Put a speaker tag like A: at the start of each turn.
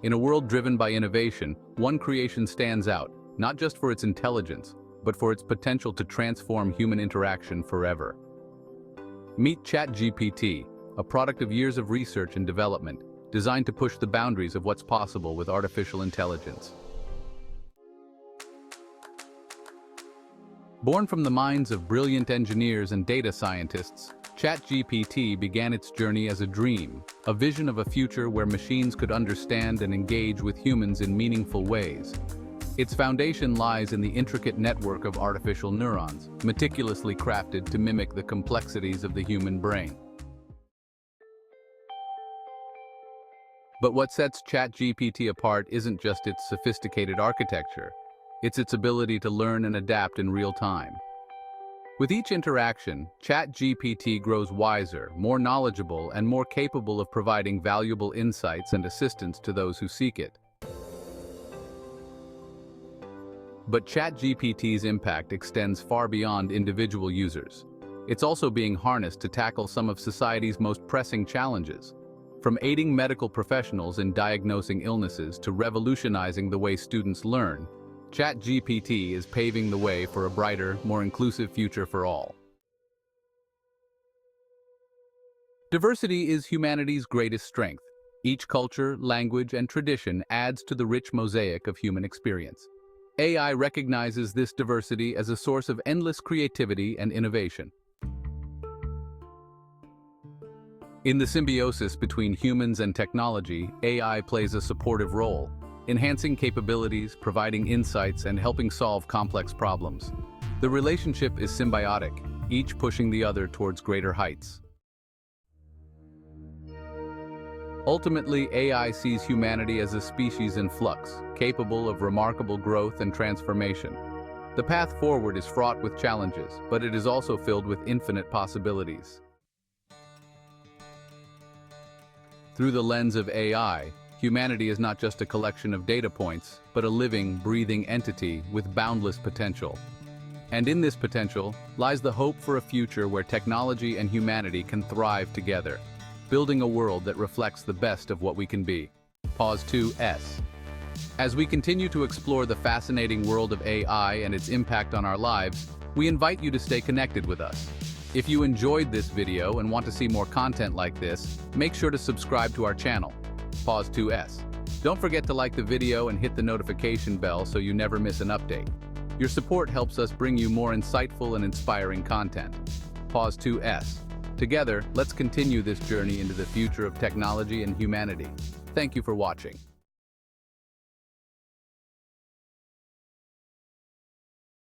A: In a world driven by innovation, one creation stands out, not just for its intelligence, but for its potential to transform human interaction forever. Meet ChatGPT, a product of years of research and development, designed to push the boundaries of what's possible with artificial intelligence. Born from the minds of brilliant engineers and data scientists, ChatGPT began its journey as a dream, a vision of a future where machines could understand and engage with humans in meaningful ways. Its foundation lies in the intricate network of artificial neurons, meticulously crafted to mimic the complexities of the human brain. But what sets ChatGPT apart isn't just its sophisticated architecture, it's its ability to learn and adapt in real time. With each interaction, ChatGPT grows wiser, more knowledgeable, and more capable of providing valuable insights and assistance to those who seek it. But ChatGPT's impact extends far beyond individual users. It's also being harnessed to tackle some of society's most pressing challenges. From aiding medical professionals in diagnosing illnesses to revolutionizing the way students learn, ChatGPT is paving the way for a brighter, more inclusive future for all. Diversity is humanity's greatest strength. Each culture, language, and tradition adds to the rich mosaic of human experience. AI recognizes this diversity as a source of endless creativity and innovation. In the symbiosis between humans and technology, AI plays a supportive role, enhancing capabilities, providing insights, and helping solve complex problems. The relationship is symbiotic, each pushing the other towards greater heights. Ultimately, AI sees humanity as a species in flux, capable of remarkable growth and transformation. The path forward is fraught with challenges, but it is also filled with infinite possibilities. Through the lens of AI, humanity is not just a collection of data points, but a living, breathing entity with boundless potential. And in this potential lies the hope for a future where technology and humanity can thrive together, building a world that reflects the best of what we can be. Pause 2S. As we continue to explore the fascinating world of AI and its impact on our lives, we invite you to stay connected with us. If you enjoyed this video and want to see more content like this, make sure to subscribe to our channel. Pause 2S. Don't forget to like the video and hit the notification bell so you never miss an update. Your support helps us bring you more insightful and inspiring content. Pause 2S. Together, let's continue this journey into the future of technology and humanity. Thank you for watching.